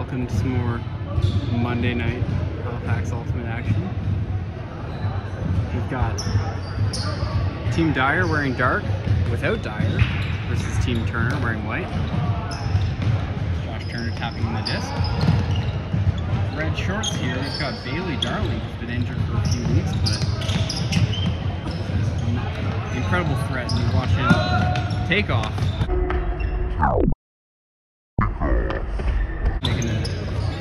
Welcome to some more Monday night Halifax Ultimate action. We've got Team Dyer wearing dark without Dyer versus Team Turner wearing white. Josh Turner tapping the disc. Red shorts here, we've got Bailey Darling, who's been injured for a few weeks, but incredible threat, and you watch him take off. Making an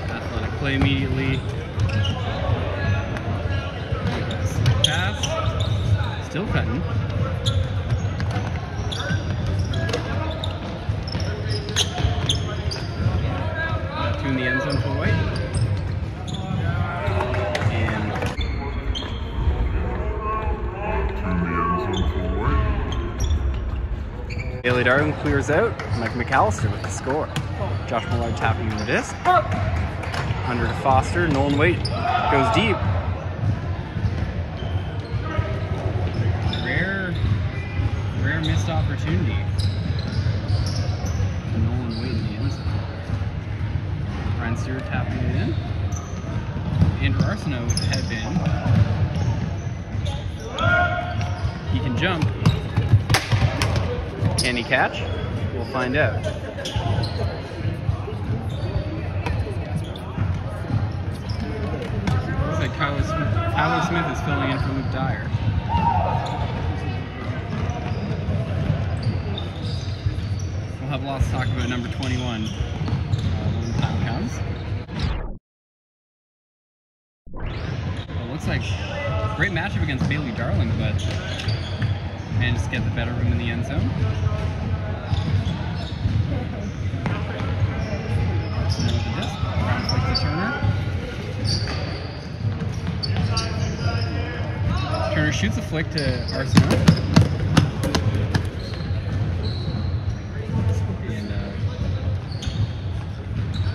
athletic play immediately. Pass. Still cutting. Two in the end zone for White. And two in the end zone for White. Bailey Darling clears out. Mike McAllister with the score. Josh Millard tapping the disc. Under to Foster. Nolan Waite goes deep. Rare missed opportunity. Nolan Waite in the end zone. Ryan Stewart tapping it in. Andrew Arsenault with the headband. He can jump. Can he catch? We'll find out. Looks like Tyler Smith is filling in for Luke Dyer. We'll have lots to talk about number 21 when the time comes. Well, looks like a great matchup against Bailey Darling, but managed to get the better of him in the end zone. Now with the disc, round flick to Turner. Turner shoots a flick to Arsenault. And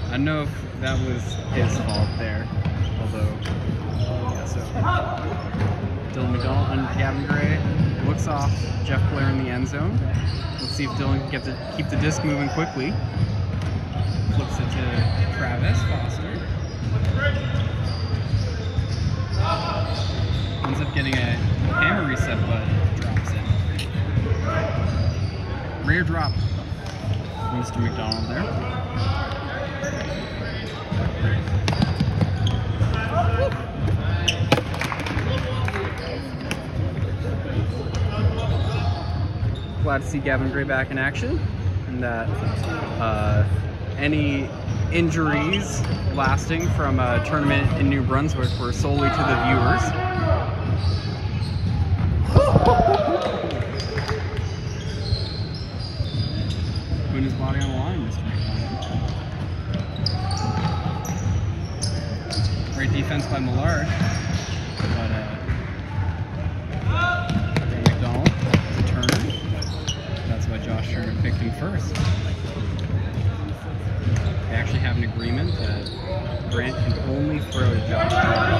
I don't know if that was his fault there, although, yeah, so. Dylan McDonald under Gavin Gray. Looks off Jeff Blair in the end zone. Let's see if Dylan can keep the disc moving quickly. Flips it to Travis Foster. Ends up getting a hammer reset, but drops it. Rare drop from Mr. McDonald there. Glad to see Gavin Gray back in action, and that any injuries lasting from a tournament in New Brunswick were solely to the viewers. Putting his body on the line, Mr. McDonald. Great defense by Millard, but McDonald to Turner. That's why Josh Turner picked him first. They actually have an agreement that Grant can only throw to Josh Turner.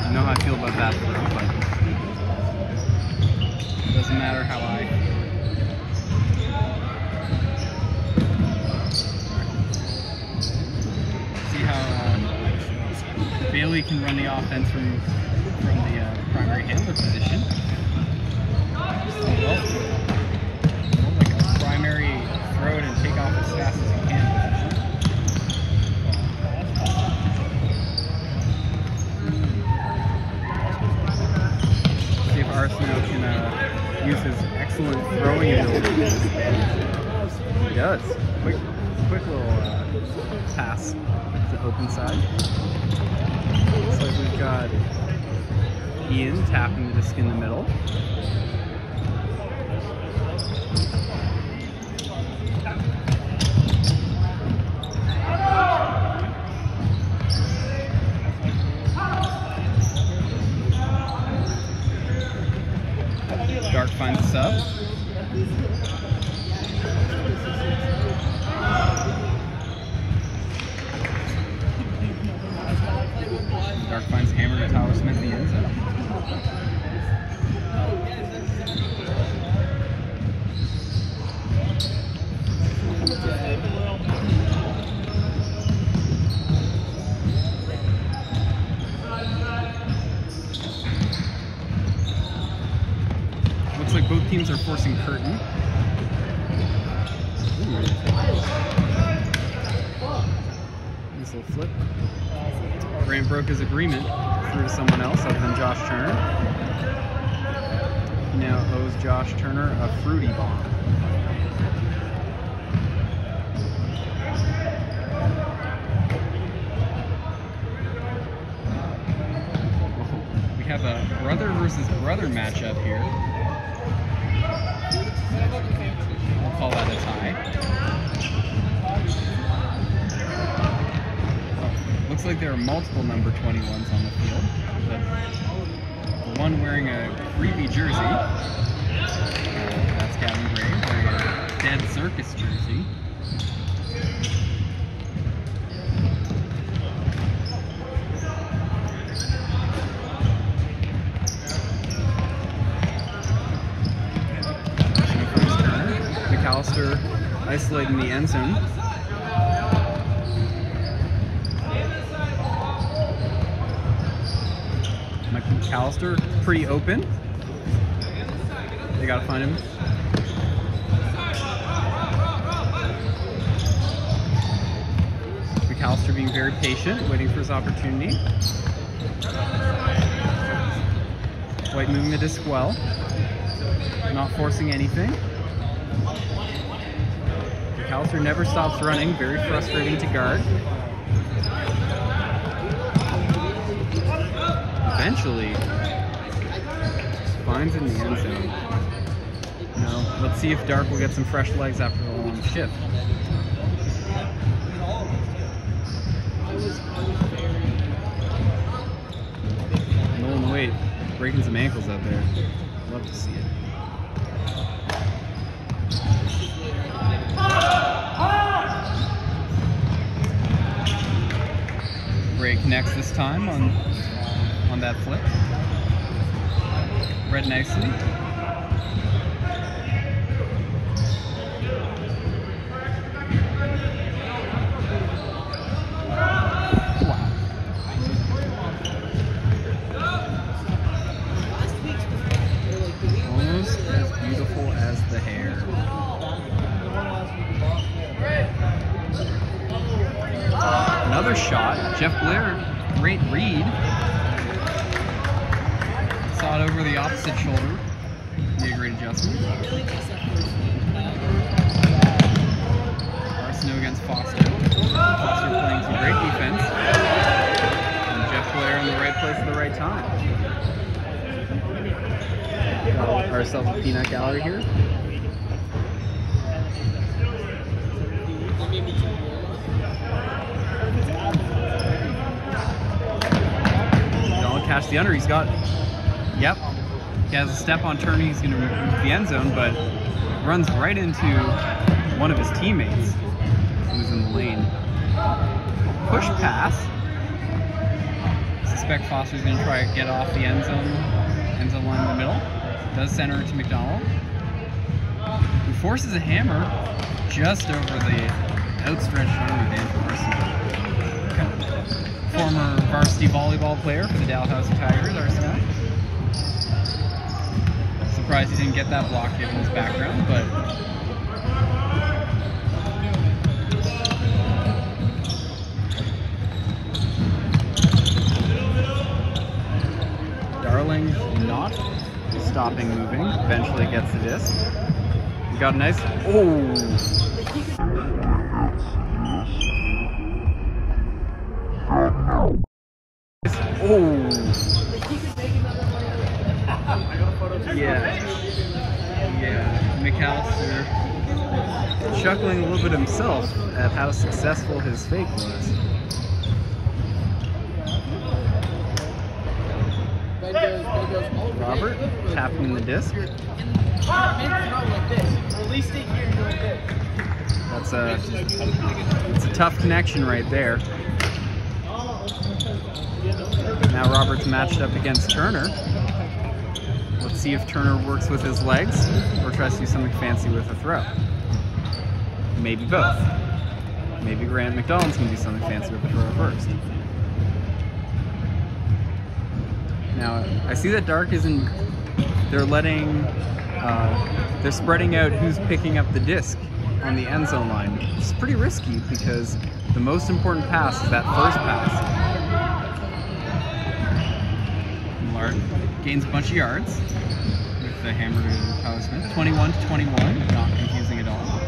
You know how I feel about that throw, but it doesn't matter how I see how Bailey can run the offense from the primary handler position. Like a primary throw it and take off as fast as you can. See if Arsenault can use his excellent throwing abilities. He does. Quick little pass to the open side. Looks like we've got Ian tapping the disc in the middle. Dark finds a sub. Dark finds a hammer to Tyler Smith in the end zone. teams are forcing curtain. Nice little flip. Grant broke his agreement through someone else other than Josh Turner. He now owes Josh Turner a fruity bomb. We have a brother versus brother matchup here. We'll call that a tie. Looks like there are multiple number 21s on the field. But the one wearing a creepy jersey, that's Gavin Gray, wearing a Dead Circus jersey. McAllister isolating the end zone. McAllister pretty open. They gotta find him. McAllister being very patient, waiting for his opportunity. White moving the disc well. Not forcing anything. McAllister never stops running, very frustrating to guard. Eventually, finds in the end zone. Now, let's see if Dark will get some fresh legs after a long shift. Nolan Wade breaking some ankles out there. Love to see it. Gray connects this time on that flip. Read nicely. Wow. Almost as beautiful as the hair. Another shot. Jeff Blair, great read. Saw it over the opposite shoulder. Made a great adjustment. Arsenault against Foster. Foster playing some great defense. And Jeff Blair in the right place at the right time. Got ourselves a peanut gallery here. Catch the under. He's got, yep, he has a step on Turner. He's going to move the end zone, but runs right into one of his teammates who's in the lane. Push pass. Suspect Foster's going to try to get off the end zone line in the middle. Does center it to McDonald. He forces a hammer just over the outstretched arm of Andrew Arsenault. Former varsity volleyball player for the Dalhousie Tigers, Arsenault. Surprised he didn't get that block given his background, but Darling not stopping moving, eventually gets the disc. We got a nice, Yeah, McAllister chuckling a little bit himself at how successful his fake was. Robert tapping the disc. That's a tough connection right there. Now Robert's matched up against Turner. Let's see if Turner works with his legs or tries to do something fancy with a throw. Maybe both. Maybe Grant McDonald's going to do something fancy with the throw first. Now, I see that Dark isn't... They're letting they're spreading out who's picking up the disc on the end zone line. It's pretty risky because the most important pass is that first pass. Millard gains a bunch of yards with the hammer to Tyler Smith. 21-21, not confusing at all.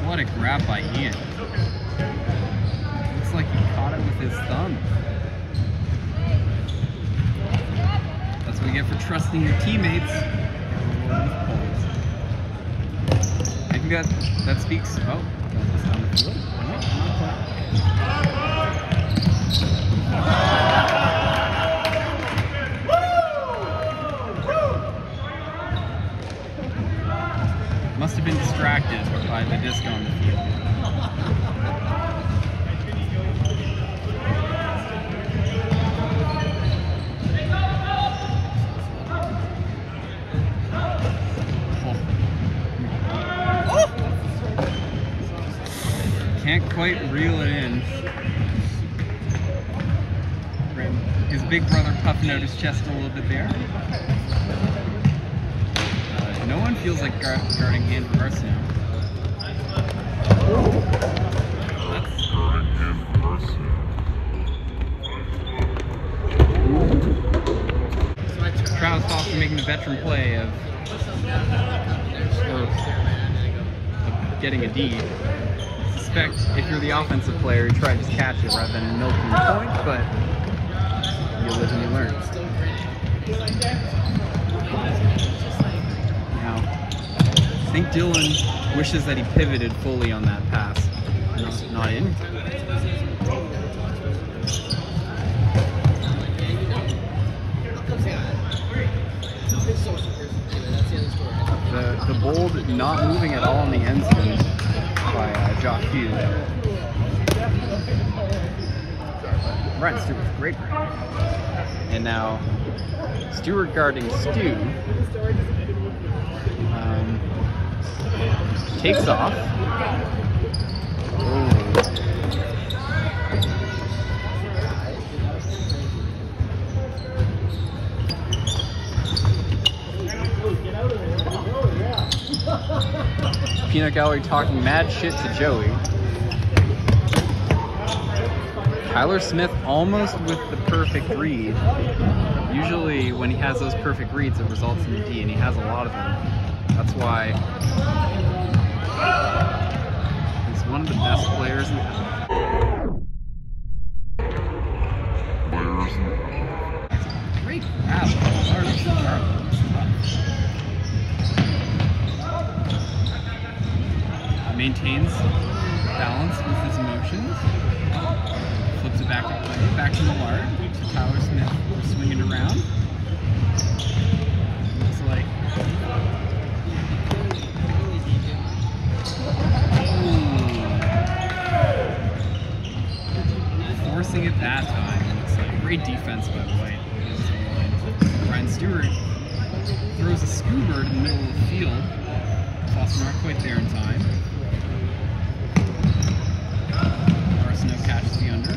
What a grab by Ian. Looks like he caught it with his thumb. That's what you get for trusting your teammates. I think that speaks. Oh, that's down the field. Must have been distracted by the disc on the field. Oh. Can't quite reel it in. His big brother puffing out his chest a little bit there. No one feels like guarding hand reverse now. Travis Foster making the veteran play of getting a D. I suspect if you're the offensive player, you try to just catch it rather than milking the point, but you live and you learn. I think Dylan wishes that he pivoted fully on that pass. Not in. The bold not moving at all in the end zone by Josh Hughes. Ryan Stewart, great grab. And now Stewart guarding Stu. Takes off. Oh. Peanut Gallery talking mad shit to Joey. Tyler Smith almost with the perfect read. Usually when he has those perfect reads, it results in a D, and he has a lot of them. That's why he's one of the best players in the Great grab. Maintains balance with his emotions. Flips it back to play, back to Millard, to Tyler Smith, swinging around. Looks like forcing it that time. Looks like great defense by the way. Ryan Stewart throws a scuba in the middle of the field. Foster not quite there in time. Arsenault catches the under.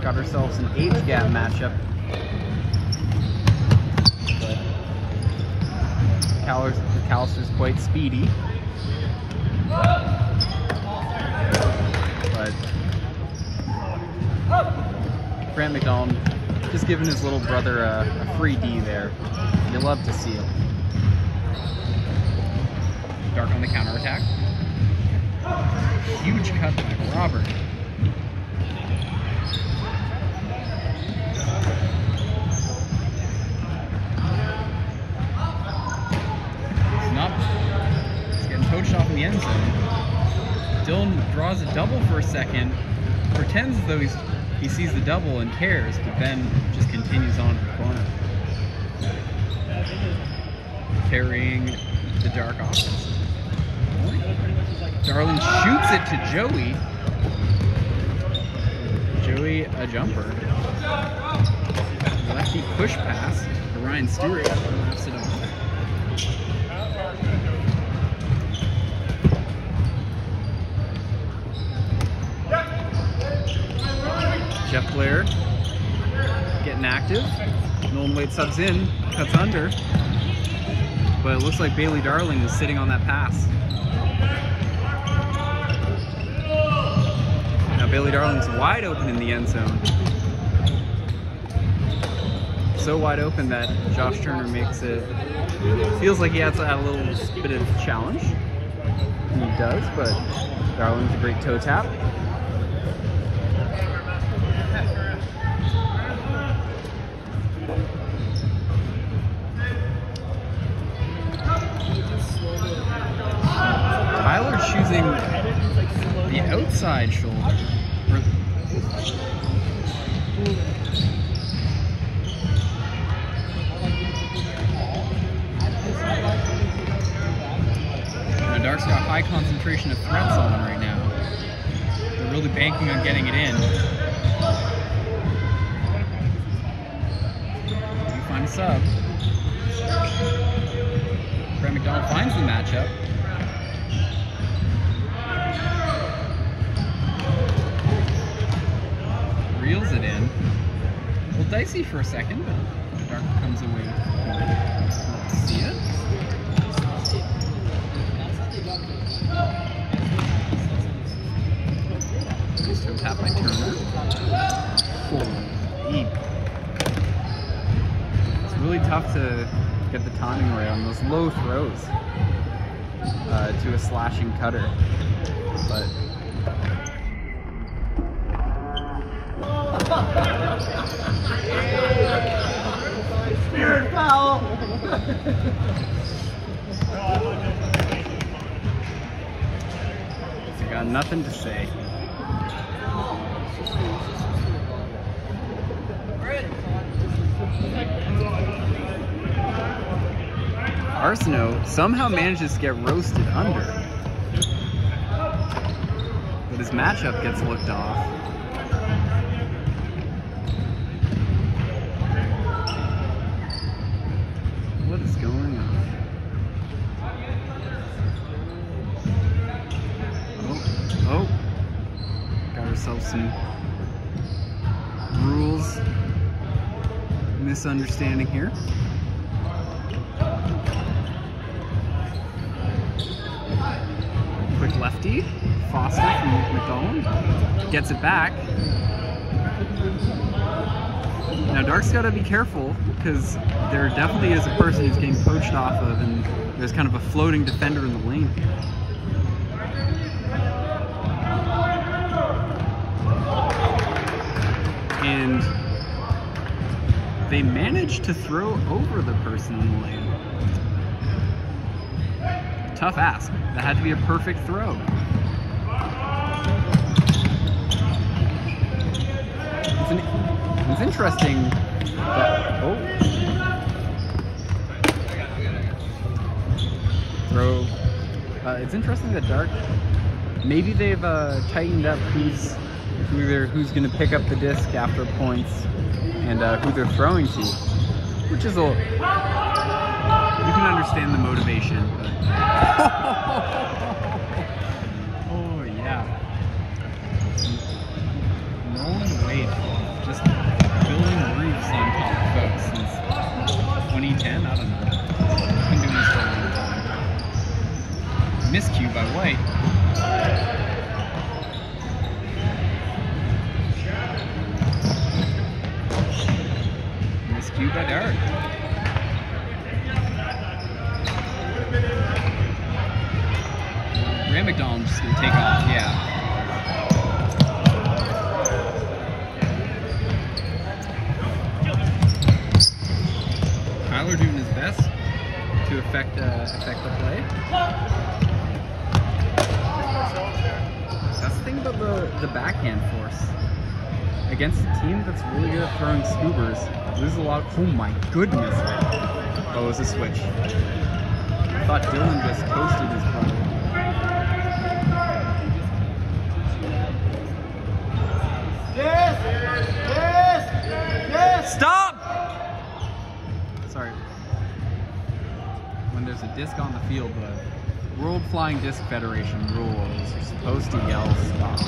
Got ourselves an age gap matchup. But McAllister's quite speedy. But Grant McDonald just giving his little brother a free D there. You love to see it. Dark on the counterattack. Huge cut by Robert. He's getting poached off in the end zone. Dylan draws a double for a second, pretends as though he sees the double and cares, but then just continues on to the corner. carrying the Dark offense. Darling shoots it to Joey. Joey, a jumper. Lefty push pass to Ryan Stewart. Wraps it up. Jeff Blair getting active. Nolan Waite subs in, cuts under. But it looks like Bailey Darling is sitting on that pass. Now Bailey Darling's wide open in the end zone. So wide open that Josh Turner makes it, feels like he has to add a little bit of challenge. And he does, but Darling's a great toe tap. Tyler's choosing the outside shoulder. Now Dark's got a high concentration of threats on him right now. They're really banking on getting it in. You find a sub. Brett McDonald finds the matchup. Reels it in. A little dicey for a second, but Dark comes away. See it? Nice toe tap by Turner. It's really tough to get the timing right on those low throws to a slashing cutter, but Spirit foul! I got nothing to say. Arsenault somehow manages to get roasted under, but his matchup gets looked off. What is going on? Oh, got ourselves some rules misunderstanding here. Quick lefty, Foster from McDonald gets it back. Now Dark's got to be careful because there definitely is a person who's getting poached off of, and there's kind of a floating defender in the lane here. And they managed to throw over the person in the lane. Tough ask. That had to be a perfect throw. It's interesting that, throw. It's interesting that Dark, maybe they've tightened up who's going to pick up the disc after points and who they're throwing to, which is you can understand the motivation. But oh yeah, Nolan Waite just building roofs on top of folks since 2010. I don't know. He's been doing this for a long time. Miscue by White. Miscue by Dyer. Graham McDonald just going to take off, yeah. Tyler doing his best to affect the play. That's the thing about the backhand force. Against a team that's really good at throwing scoobers, there's a lot of, oh my goodness. Oh, it was a switch. I thought Dylan just toasted his brother. Yes! Stop! Sorry. When there's a disc on the field, the World Flying Disc Federation rules, you're supposed to yell stop.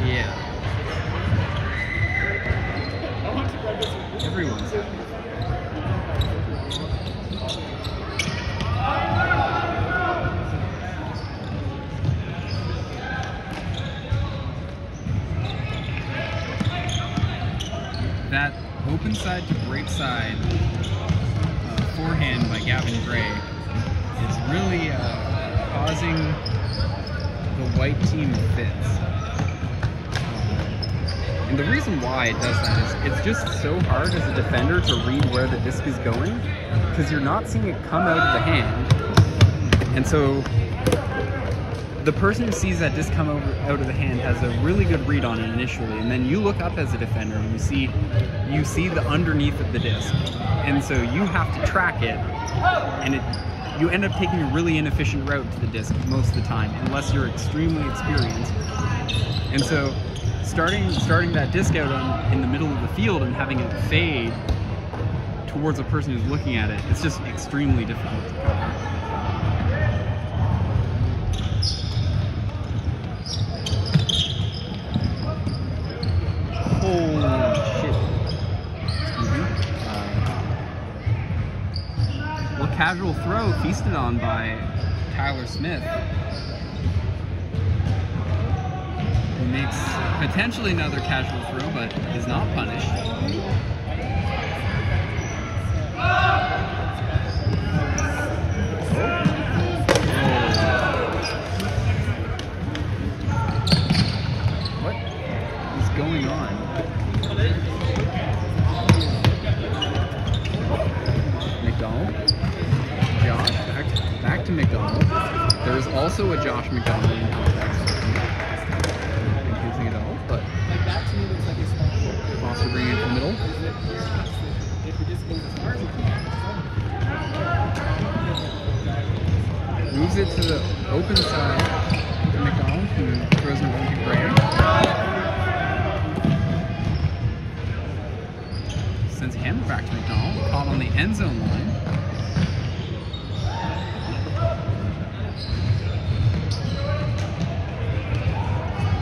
Yeah. Everyone's happy. That open side to break side forehand by Gavin Gray is really causing the white team fits. And the reason why it does that is it's just so hard as a defender to read where the disc is going because you're not seeing it come out of the hand. And so the person who sees that disc come out of the hand has a really good read on it initially, and then you look up as a defender and you see the underneath of the disc, and so you have to track it, and you end up taking a really inefficient route to the disc most of the time, unless you're extremely experienced. And so starting that disc out in the middle of the field and having it fade towards a person who's looking at it, it's just extremely difficult to cover. Holy shit. Well, casual throw feasted on by Tyler Smith. He makes potentially another casual throw, but is not punished. What is going on? McDonald, Josh, back to McDonald. There's also a Josh McDonald in Halifax. Confusing it all, but Foster bringing it to the middle. Moves it to the open side to McDonald, who throws it over to Gray. Sends a hammer back to McDonald, caught on the end zone line.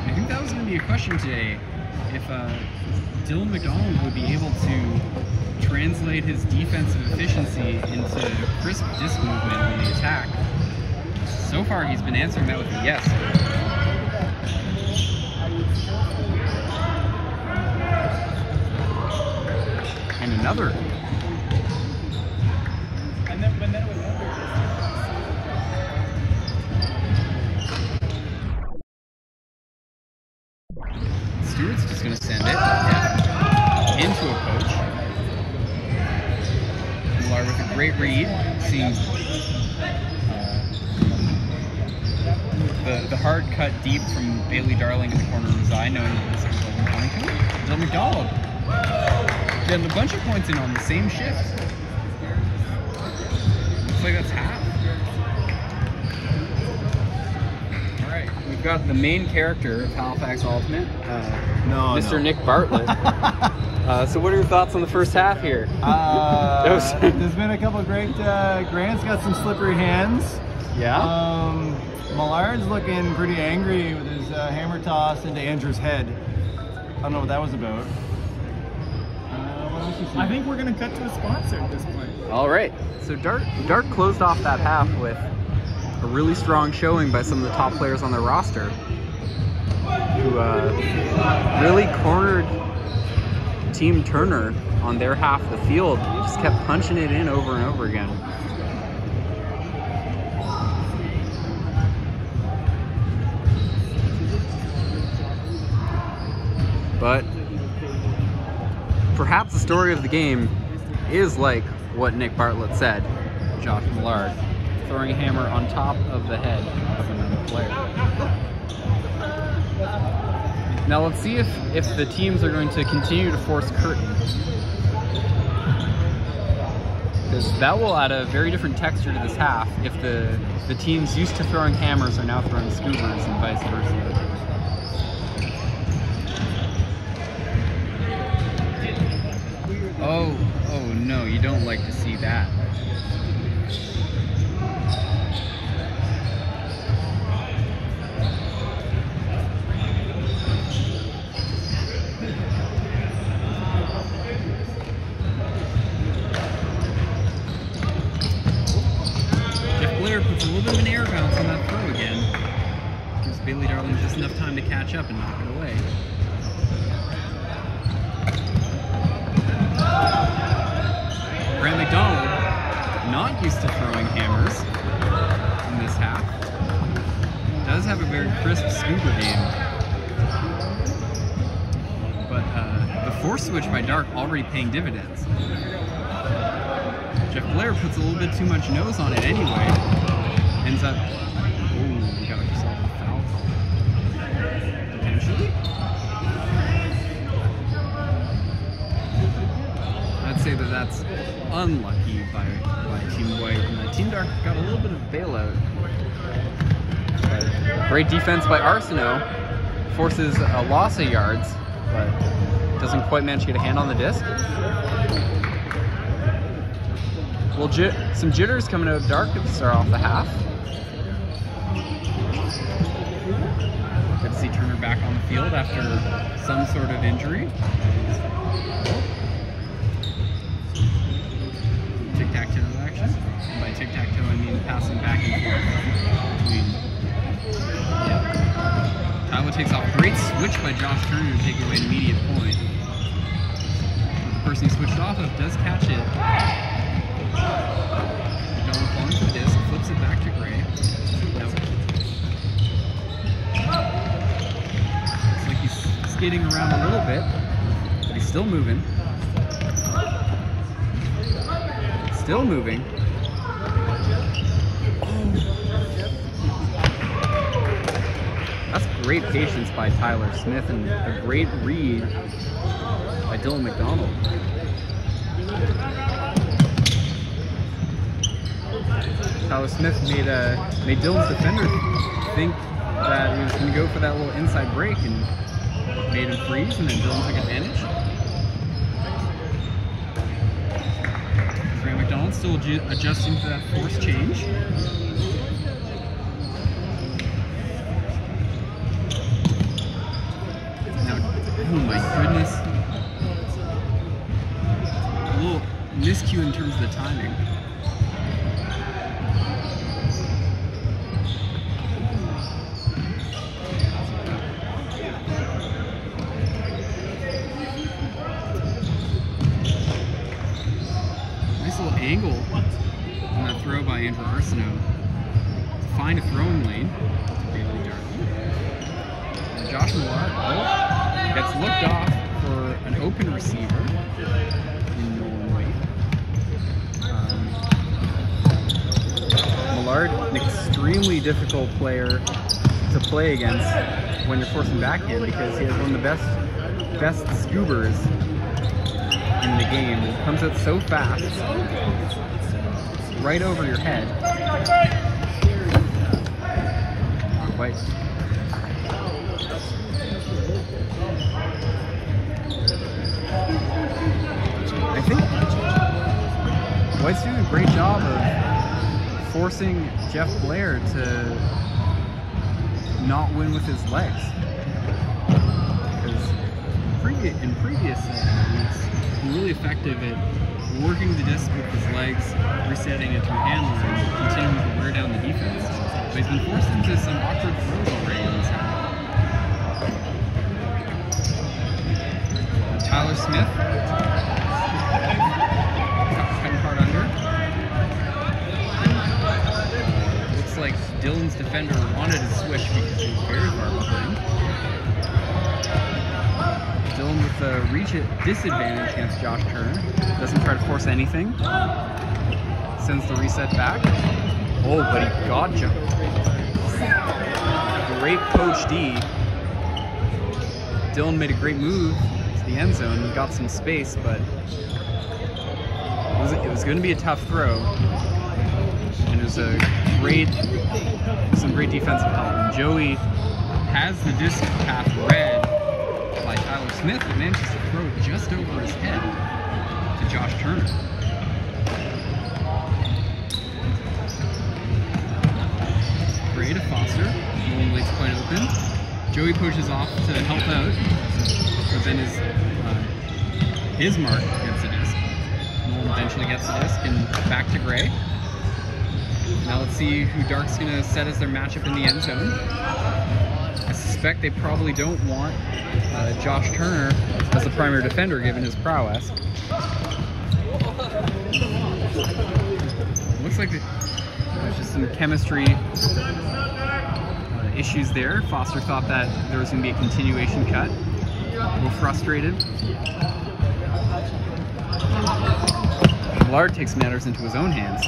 I think that was going to be a question today, if Dylan McDonald would be able to translate his defensive efficiency into crisp disc movement on the attack. So far, he's been answering that with a yes. And another. Stewart's just going to send it into a poach. Millar with a great read, seeing the hard cut deep from Bailey Darling in the corner of his eye, knowing that this is coming to him. Dylan McDonald getting a bunch of points in on the same shift. Looks like that's half. Alright, we've got the main character of Halifax Ultimate, Mr. Nick Bartlett. So what are your thoughts on the first half here? There's been a couple of great, Grant's got some slippery hands. Yeah? Millard's looking pretty angry with his hammer toss into Andrew's head. I don't know what that was about. What else you see? I think we're going to cut to a sponsor at this point. All right. So Dart closed off that half with a really strong showing by some of the top players on their roster, who really cornered Team Turner on their half of the field. They just kept punching it in over and over again. But perhaps the story of the game is like what Nick Bartlett said, Josh Millard, throwing a hammer on top of the head of another player. Now let's see if the teams are going to continue to force curtain. Because that will add a very different texture to this half if the teams used to throwing hammers are now throwing scoobers and vice versa. Oh no, you don't like to see that. Puts a little bit of an air bounce on that throw again. Gives Bailey Darling just enough time to catch up and knock it away. Grant McDonald, not used to throwing hammers in this half, does have a very crisp scuba game. But the force switch by Dark already paying dividends. Jeff Blair puts a little bit too much nose on it anyway. Ends up, ooh, we got ourselves a foul call. Potentially? I'd say that that's unlucky by Team White. And Team Dark got a little bit of bailout. But great defense by Arsenault. Forces a loss of yards, but doesn't quite manage to get a hand on the disc. Well, some jitters coming out of Dark to start off the half. Good to see Turner back on the field after some sort of injury. Tic-tac-toe action. And by tic-tac-toe, I mean passing back and forth between. Yeah. Tyler takes off. Great switch by Josh Turner to take away an immediate point. The person he switched off of does catch it. Going forward to the disc, flips it back to Gray. Nope. Looks like he's skating around a little bit, but he's still moving. Still moving. Oh. That's great patience by Tyler Smith and a great read by Dylan McDonald. Tyler Smith made Dylan's defender think that he was going to go for that little inside break and made him freeze, and then Dylan took advantage. Grant McDonald still adjusting to that force change. Now, oh my goodness. A little miscue in terms of the timing. Angle on that throw by Andrew Arsenault to find a throwing lane to Bailey Darling. And Josh Millard gets looked off for an open receiver in Nolan White. Millard, an extremely difficult player to play against when you're forcing backhand because he has one of the best scoobers in the game. It comes out so fast, right over your head. Not quite. I think White's doing a great job of forcing Jeff Blair to not win with his legs. Because in previous weeks, really effective at working the disc with his legs, resetting it through handles, and continuing to wear down the defense. But he's been forced into some awkward throws already in this half. Tyler Smith, cutting hard under. Looks like Dylan's defender wanted to switch because he was very far behind. Dylan with the reach at disadvantage against Josh Turner. Doesn't try to force anything. Sends the reset back. Oh, but he got jumped. Great Coach D. Dylan made a great move to the end zone. He got some space, but it was going to be a tough throw. And it was some great defensive help. And Joey has the disc path read by Tyler Smith, but manages to throw it just over his head to Josh Turner. Gray to Foster. Nolan Blake's quite open. Joey pushes off to help out, but then his mark gets the disc. Nolan eventually gets the disc and back to Gray. Now let's see who Dark's going to set as their matchup in the end zone. I suspect they probably don't want Josh Turner as the primary defender given his prowess. Looks like there's just some chemistry issues there. Foster thought that there was going to be a continuation cut. A little frustrated. Millard takes matters into his own hands.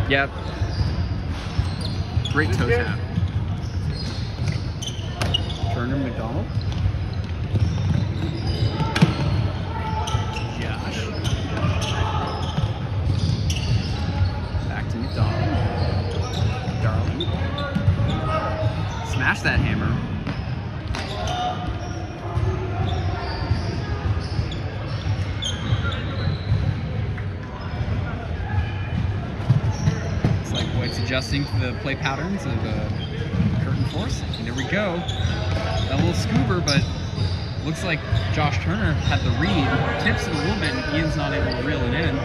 Yep. Great toe tap. Turner, McDonald. Josh. Back to McDonald. Darling. Smash that hammer. Looks like White's adjusting to the play patterns of curtain force. And there we go. That little scoober, but looks like Josh Turner had the read. Tips it a little bit, and Ian's not able to reel it in.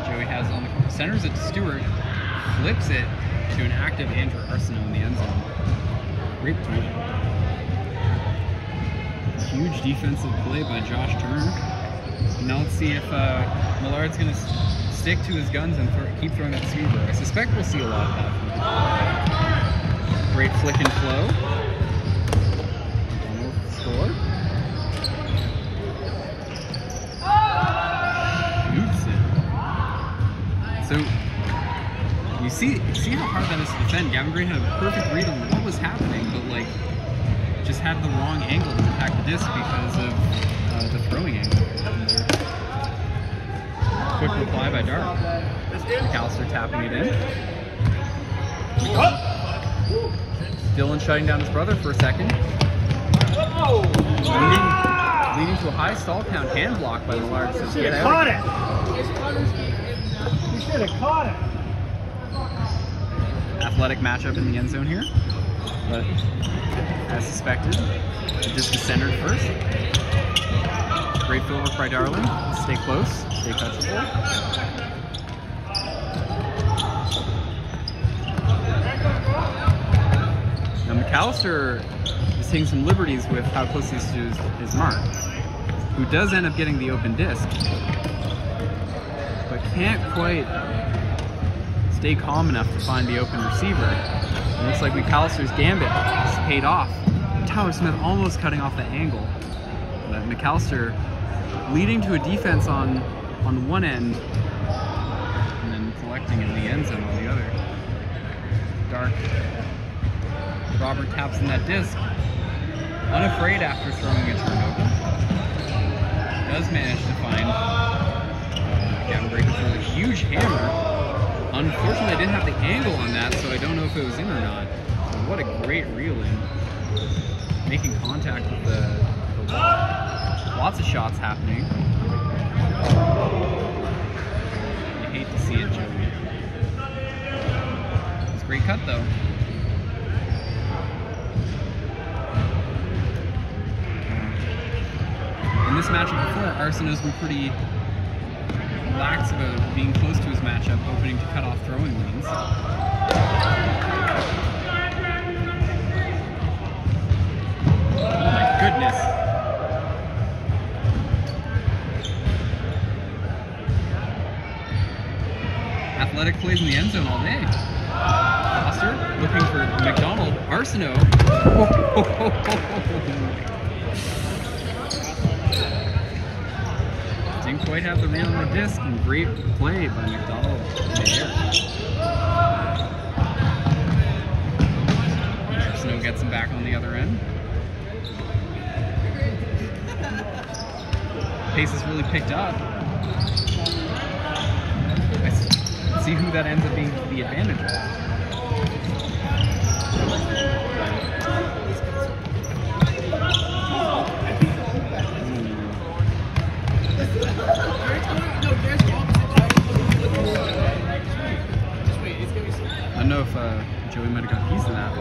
Joey has on the centers it to Stewart. Flips it to an active Andrew Arsenault in the end zone. Great play. Huge defensive play by Josh Turner. Now let's see if Millard's going to stick to his guns and keep throwing that sweeper. I suspect we'll see a lot of that. Great flick and flow. Score. Shoots it. So you see how hard that is to defend. Gavin Gray had a perfect read on what was happening, but like just had the wrong angle to attack the disc because of the throwing angle. Quick reply by Dyer. McAllister tapping it in. Dylan shutting down his brother for a second. Leading to a high stall count hand block by Millard. Says get out. Caught it! You should have caught it! Athletic matchup in the end zone here. But as suspected, the disc is centered first. Great footwork by Darling. Stay close, stay touchable. Now McAllister is taking some liberties with how close he is to his mark, who does end up getting the open disc, but can't quite stay calm enough to find the open receiver. It looks like McAllister's gambit has paid off. Tyler Smith almost cutting off the angle. But McAllister leading to a defense on one end and then collecting in the end zone on the other. Dark. Robert taps in that disc. Unafraid after throwing a turnover. Does manage to find Gavin Gray with a huge hammer. Unfortunately, I didn't have the angle on that, so I don't know if it was in or not. But what a great reel in. Making contact with the wall. Lots of shots happening. You hate to see it, Joey. It's a great cut, though. In this matchup before, Arsenault's been pretty lax about being close to his matchup, opening to cut off throwing lanes. Oh my goodness. Athletic plays in the end zone all day. Foster looking for McDonald. Arsenault. Didn't quite have the reel on the disc, and great play by McDonald in the air. Snow gets him back on the other end. Pace has really picked up. Let's see who that ends up being the advantage of. I don't know if Joey might have got a piece of that.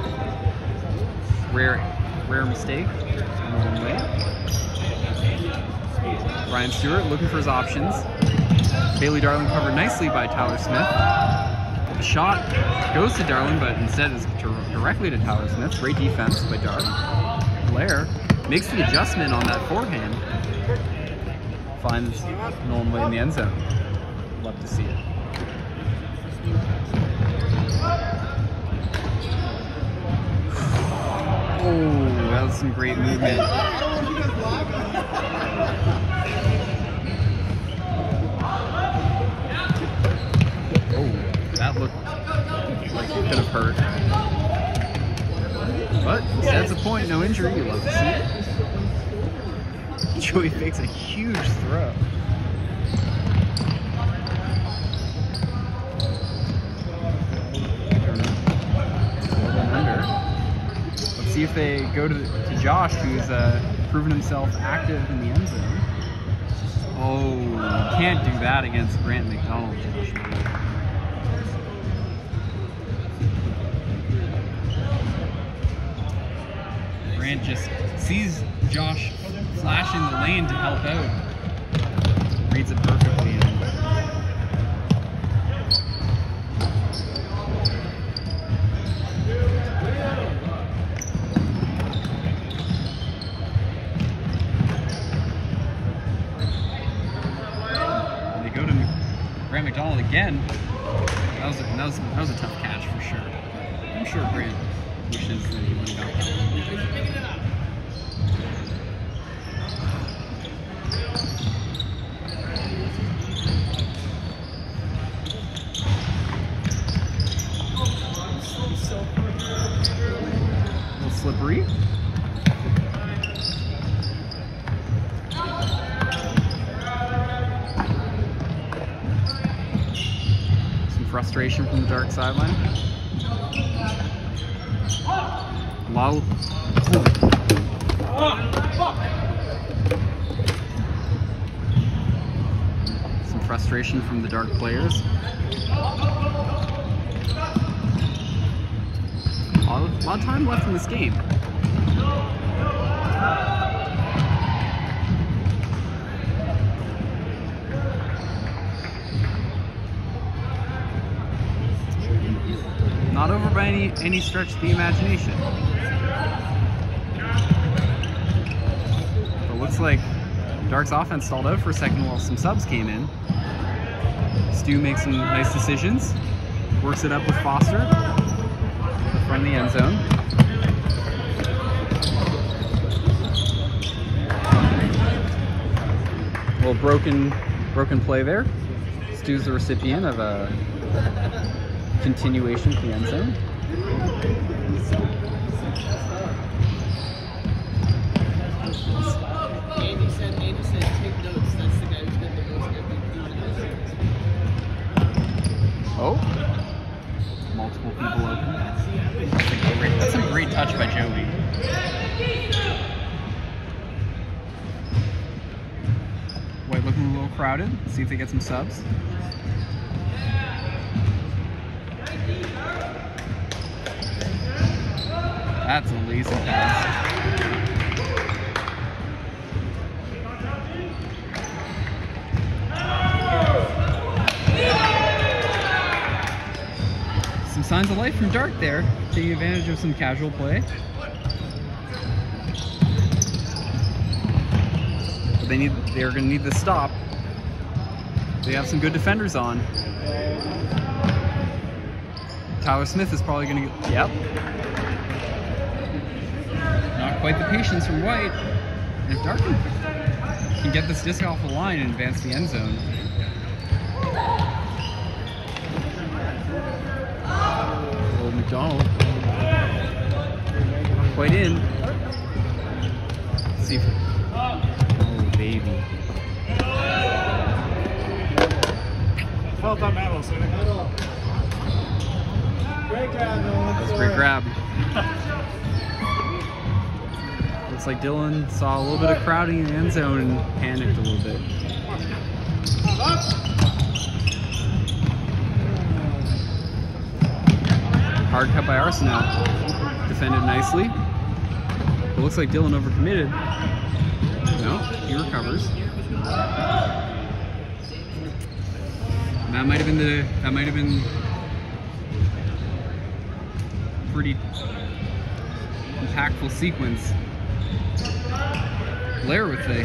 Rare mistake on the one way. Ryan Stewart looking for his options. Bailey Darling covered nicely by Tyler Smith. The shot goes to Darling, but instead is directly to Tyler Smith. Great defense by Darling. Blair makes the adjustment on that forehand. Finds Nolan Way in the end zone. Love to see it. Oh, that was some great movement. Oh, that looked like it could have hurt. But that's a point, no injury. You love to see it. Joey fakes a huge throw. Let's see if they go to Josh, who's proven himself active in the end zone. Oh, you can't do that against Grant McDonald, Josh. Grant just sees Josh flash in the lane to help out. Reads it perfectly. And they go to Grant McDonald again. That was a tough catch for sure. I'm sure Grant wishes that he would have got that. A little slippery. Some frustration from the dark sideline. Wow. Some frustration from the dark players. A lot of time left in this game. Not over by any stretch of the imagination. But looks like Dark's offense stalled out for a second while some subs came in. Stu makes some nice decisions. Works it up with Foster. From the end zone. A little broken play there. Stu's the recipient of a continuation to the end zone. Andy said take notes. That's the guy who's got the most every. Oh. Multiple people open. That's a great touch by Joey. White looking a little crowded. Let's see if they get some subs. That's a lazy pass. Some signs of life from Dark there, taking advantage of some casual play. But they're going to need the stop. They have some good defenders on. Tyler Smith is probably going to get, yep. Not quite the patience from White. And if Dark can get this disc off the line and advance the end zone. McDonald. quite in. Let's see if... Oh, baby. Felt on metal, so great grab, Dylan. That's a great grab. Looks like Dylan saw a little bit of crowding in the end zone and panicked a little bit. Hard cut by Arsenal. Defended nicely. It looks like Dylan overcommitted. No, he recovers. That might have been pretty impactful sequence. Blair with a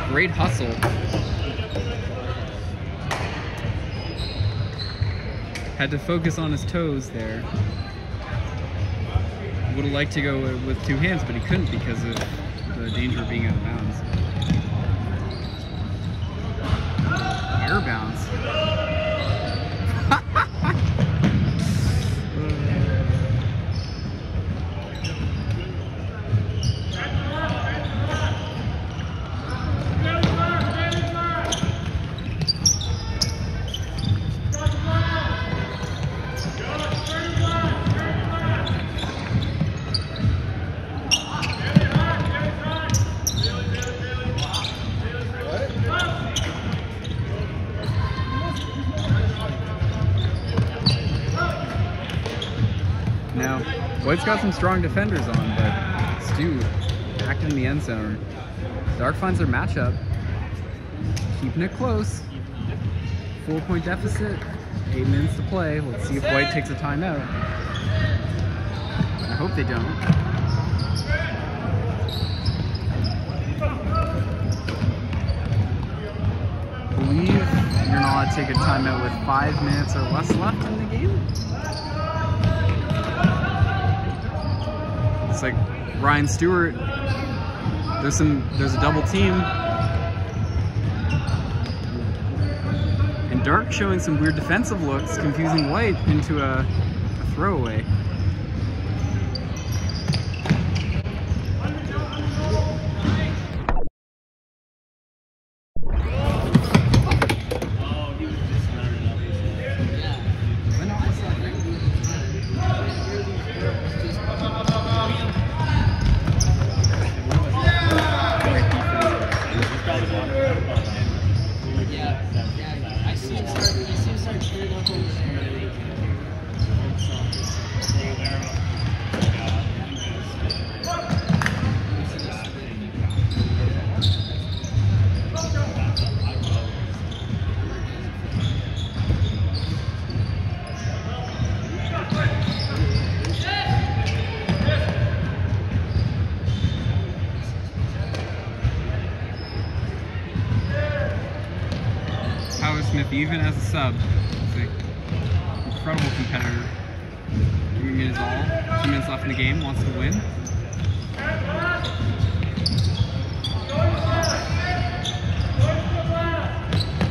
great hustle. Had to focus on his toes there. Would have liked to go with two hands, but he couldn't because of the danger of being out of bounds. Air bounds. Now, White's got some strong defenders on, but Stu active in the end zone. Dark finds their matchup, keeping it close. 4-point deficit, 8 minutes to play. Let's see if White takes a timeout. I hope they don't. I believe you're not allowed to take a timeout with 5 minutes or less left in the game. It's like Ryan Stewart. There's a double team. And Dark showing some weird defensive looks, confusing White into a throwaway. I see him start cheering up over there. Smith, even as a sub, is an incredible competitor. Giving it his all. 2 minutes left in the game, wants to win.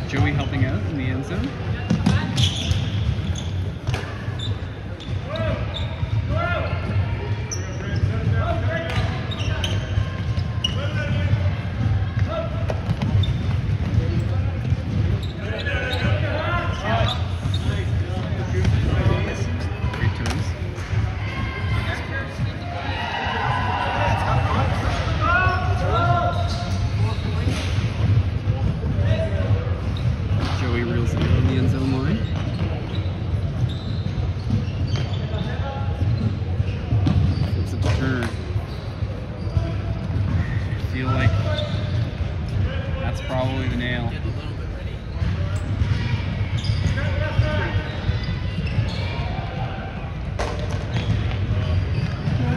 Joey helping out in the end zone. Feel like that's probably the nail.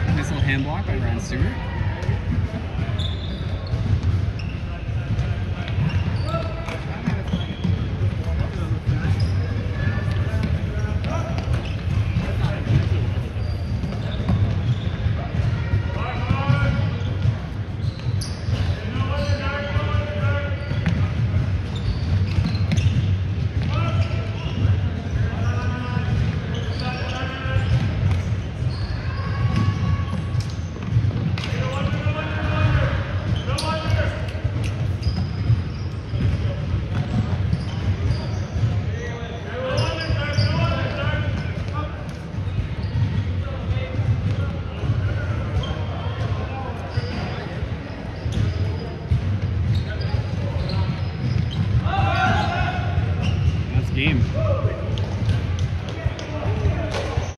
Nice little hand block by Ryan Stewart.